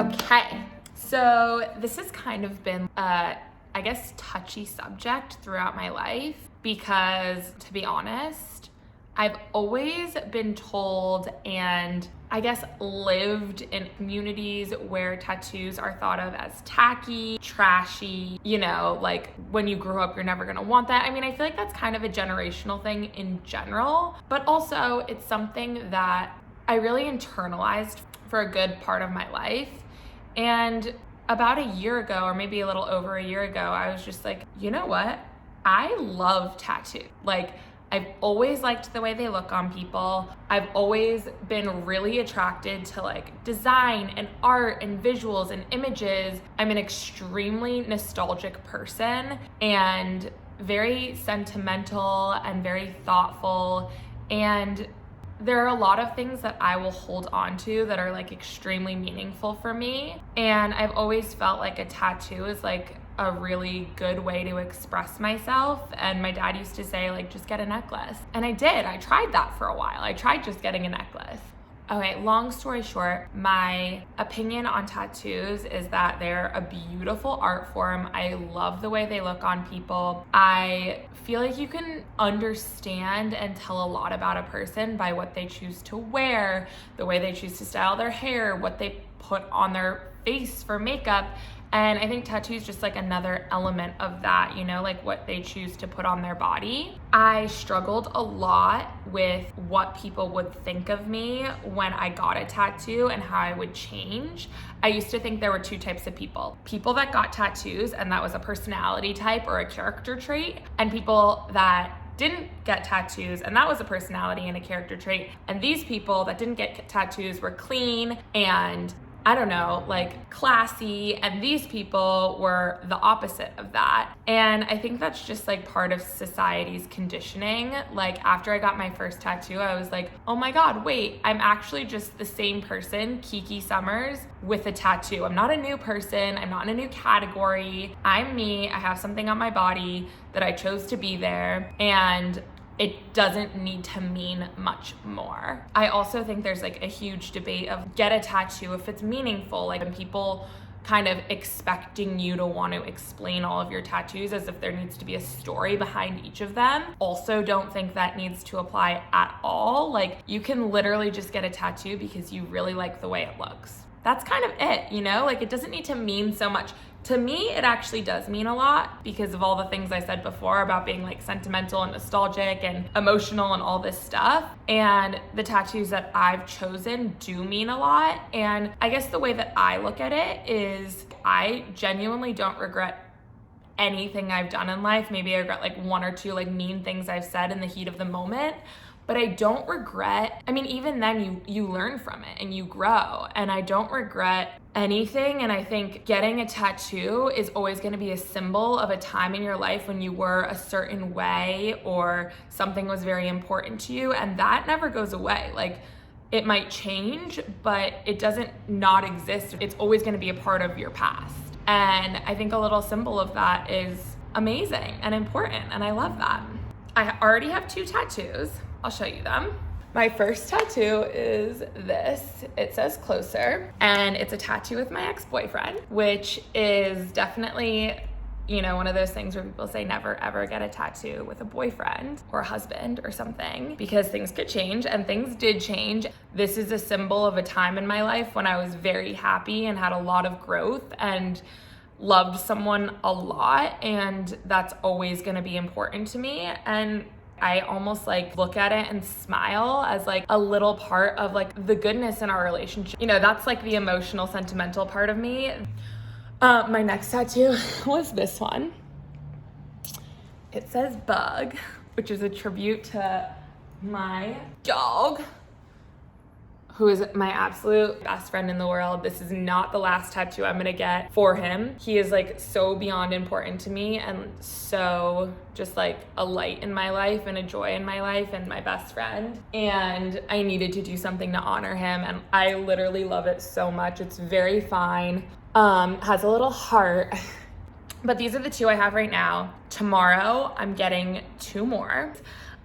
Okay, so this has kind of been I guess touchy subject throughout my life because, to be honest, I've always been told and I guess lived in communities where tattoos are thought of as tacky, trashy, like when you grew up, you're never gonna want that. I mean, I feel like that's kind of a generational thing in general, but also it's something that I really internalized for a good part of my life. And about a year ago, or maybe a little over a year ago, I was just like, you know what? I love tattoos. Like, I've always liked the way they look on people. I've always been really attracted to like design and art and visuals and images. I'm an extremely nostalgic person and very sentimental and very thoughtful. And there are a lot of things that I will hold on to that are like extremely meaningful for me. And I've always felt like a tattoo is like a really good way to express myself. And my dad used to say, like, just get a necklace. And I did. I tried that for a while. I tried just getting a necklace. Okay, long story short, my opinion on tattoos is that they're a beautiful art form. I love the way they look on people. I feel like you can understand and tell a lot about a person by what they choose to wear, the way they choose to style their hair, what they put on their face for makeup. And I think tattoos just like another element of that, like what they choose to put on their body. I struggled a lot with what people would think of me when I got a tattoo and how I would change. I used to think there were two types of people. People that got tattoos and that was a personality type or a character trait, and people that didn't get tattoos and that was a personality and a character trait. And these people that didn't get tattoos were clean and I don't know, like classy, and these people were the opposite of that. And I think that's just like part of society's conditioning. Like after I got my first tattoo, I was like, oh my God, wait, I'm actually just the same person, Kiki Summers, with a tattoo. I'm not a new person. I'm not in a new category. I'm me. I have something on my body that I chose to be there. And it doesn't need to mean much more. I also think there's like a huge debate of get a tattoo if it's meaningful, like when people kind of expecting you to want to explain all of your tattoos as if there needs to be a story behind each of them. Also, don't think that needs to apply at all. Like you can literally just get a tattoo because you really like the way it looks. That's kind of it, like it doesn't need to mean so much. To me, it actually does mean a lot because of all the things I said before about being like sentimental and nostalgic and emotional and all this stuff. And the tattoos that I've chosen do mean a lot. And I guess the way that I look at it is I genuinely don't regret anything I've done in life. Maybe I regret like one or two like mean things I've said in the heat of the moment. But I don't regret, even then you learn from it and you grow, and I don't regret anything. And I think getting a tattoo is always going to be a symbol of a time in your life when you were a certain way or something was very important to you, and that never goes away. Like it might change, but it doesn't not exist. It's always going to be a part of your past. And I think a little symbol of that is amazing and important, and I love that. I already have 2 tattoos. I'll show you them. My first tattoo is this. It says closer, and it's a tattoo with my ex-boyfriend, which is definitely, one of those things where people say never ever get a tattoo with a boyfriend or a husband or something because things could change, and things did change. This is a symbol of a time in my life when I was very happy and had a lot of growth and loved someone a lot, and that's always going to be important to me. And I almost like look at it and smile as like a little part of like the goodness in our relationship. That's like the emotional, sentimental part of me. My next tattoo was this one. It says Bug, which is a tribute to my dog, who is my absolute best friend in the world. This is not the last tattoo I'm gonna get for him. He is like so beyond important to me and so just like a light in my life and a joy in my life and my best friend. And I needed to do something to honor him, and I literally love it so much. It's very fine. Has a little heart. But these are the 2 I have right now. Tomorrow I'm getting 2 more.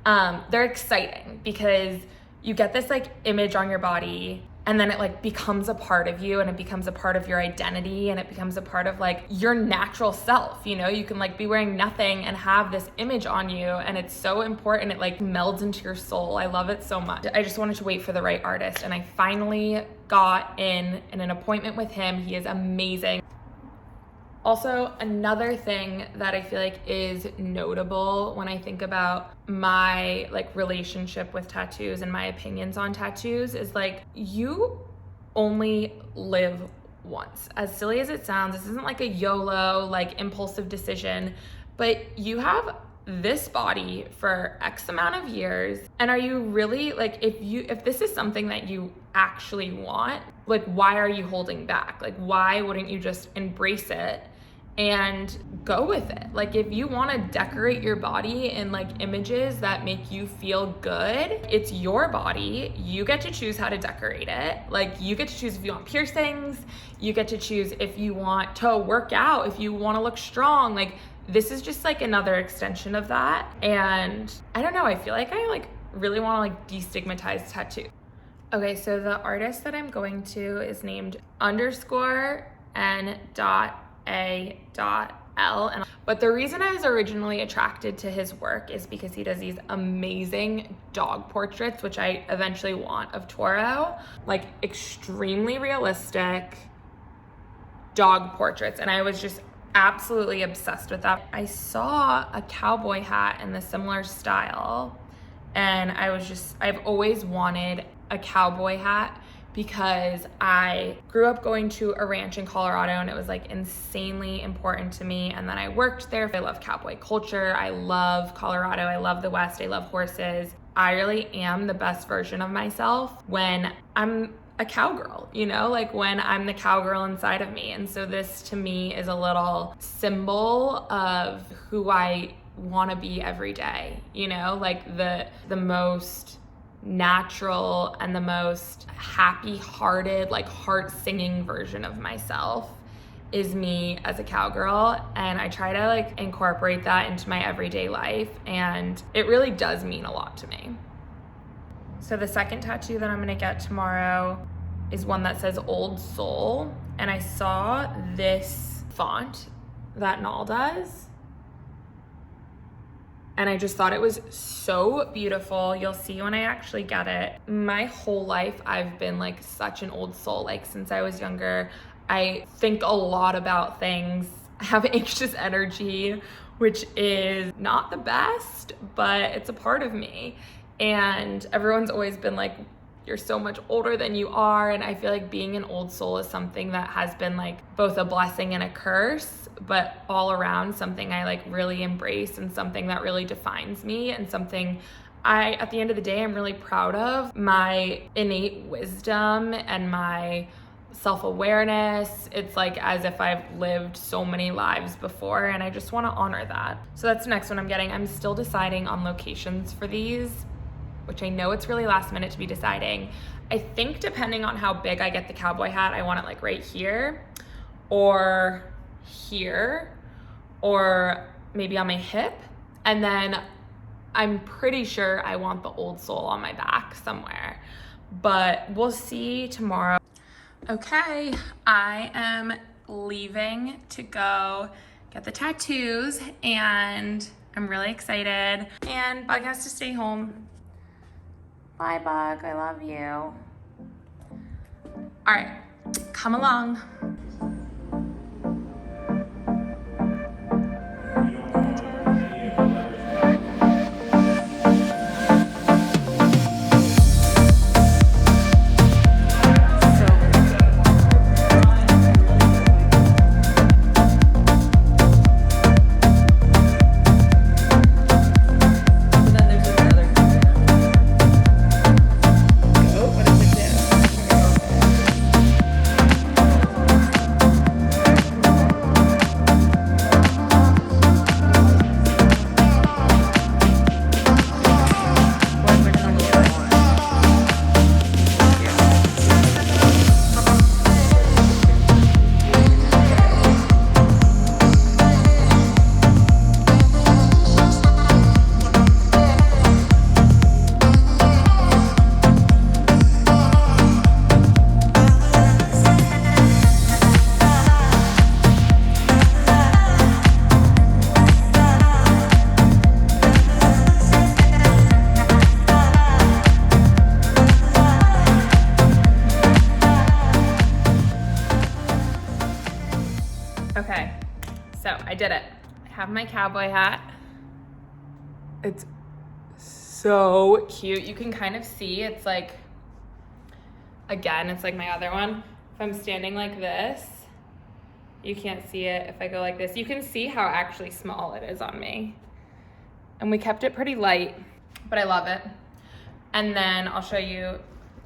They're exciting because you get this like image on your body and then it like becomes a part of you, and it becomes a part of your identity, and it becomes a part of like your natural self. You know, you can like be wearing nothing and have this image on you, and it's so important. It like melds into your soul. I love it so much. I just wanted to wait for the right artist, and I finally got in an appointment with him. He is amazing. Also, another thing that I feel like is notable when I think about my like relationship with tattoos and my opinions on tattoos is like, you only live once. As silly as it sounds, this isn't like a YOLO, like impulsive decision, but you have this body for X amount of years. And are you really like, if this is something that you actually want, like why are you holding back? Like why wouldn't you just embrace it and go with it? Like if you want to decorate your body in like images that make you feel good, it's your body. You get to choose how to decorate it. Like you get to choose if you want piercings, you get to choose if you want to work out, if you want to look strong. Like this is just like another extension of that. And I don't know, I feel like I like really want to like destigmatize tattoo. Okay, so the artist that I'm going to is named _N.A.L. But the reason I was originally attracted to his work is because he does these amazing dog portraits, which I eventually want of Toro, like extremely realistic dog portraits. And I was just absolutely obsessed with that. I saw a cowboy hat in the similar style, and I've always wanted a cowboy hat because I grew up going to a ranch in Colorado, and it was like insanely important to me. And then I worked there. I love cowboy culture. I love Colorado. I love the West. I love horses. I really am the best version of myself when I'm a cowgirl, you know, like when I'm the cowgirl inside of me. And so this to me is a little symbol of who I want to be every day, you know, like the most natural and the most happy-hearted, like heart-singing version of myself is me as a cowgirl. And I try to like incorporate that into my everyday life, and it really does mean a lot to me. So the second tattoo that I'm gonna get tomorrow is one that says Old Soul, and I saw this font that Nall does, and I just thought it was so beautiful. You'll see when I actually get it. My whole life, I've been like such an old soul. Like since I was younger, I think a lot about things. I have anxious energy, which is not the best, but it's a part of me. And everyone's always been like, you're so much older than you are. And I feel like being an old soul is something that has been like both a blessing and a curse, but all around something I like really embrace, and something that really defines me, and something at the end of the day, I'm really proud of. My innate wisdom and my self-awareness. It's like as if I've lived so many lives before, and I just want to honor that. So that's the next one I'm getting. I'm still deciding on locations for these, which I know it's really last minute to be deciding. I think depending on how big I get the cowboy hat, I want it like right here, or here, or maybe on my hip. And then I'm pretty sure I want the Old Soul on my back somewhere, but we'll see tomorrow. Okay, I am leaving to go get the tattoos, and I'm really excited. And Bug has to stay home. Bye, Bug, I love you. All right, come along. did it. I have my cowboy hat. It's so cute. You can kind of see it's like, again, it's like my other one. If I'm standing like this, you can't see it. If I go like this, you can see how actually small it is on me. And we kept it pretty light, but I love it. And then I'll show you,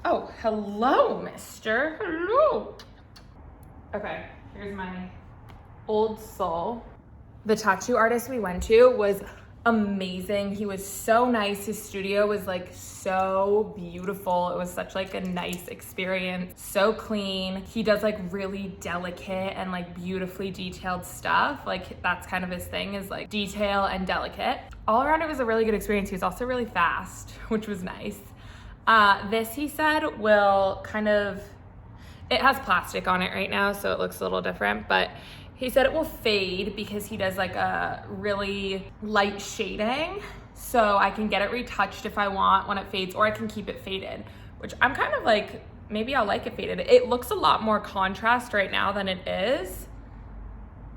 oh, hello, mister, hello. Okay, here's my old soul. The tattoo artist we went to was amazing. He was so nice. His studio was like so beautiful. It was such like a nice experience, so clean. He does like really delicate and like beautifully detailed stuff. Like that's kind of his thing, is like detail and delicate. All around it was a really good experience. He was also really fast, which was nice. This, he said, will kind of, it has plastic on it right now, so it looks a little different, but he said it will fade because he does like a really light shading. So I can get it retouched if I want when it fades, or I can keep it faded, which I'm kind of like, maybe I'll like it faded. It looks a lot more contrast right now than it is.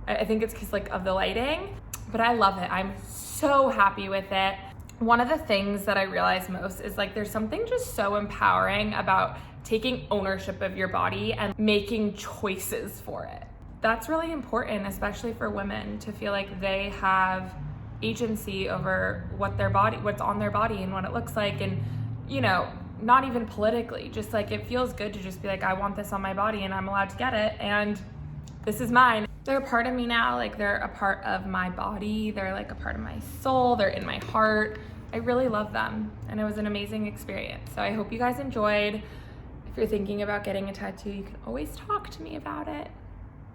I think it's because like of the lighting, but I love it. I'm so happy with it. One of the things that I realize most is like there's something just so empowering about taking ownership of your body and making choices for it. That's really important, especially for women, to feel like they have agency over what's on their body and what it looks like. And, you know, not even politically, just like it feels good to just be like, I want this on my body and I'm allowed to get it. And this is mine. They're a part of me now. Like they're a part of my body. They're like a part of my soul. They're in my heart. I really love them. And it was an amazing experience. So I hope you guys enjoyed. If you're thinking about getting a tattoo, you can always talk to me about it.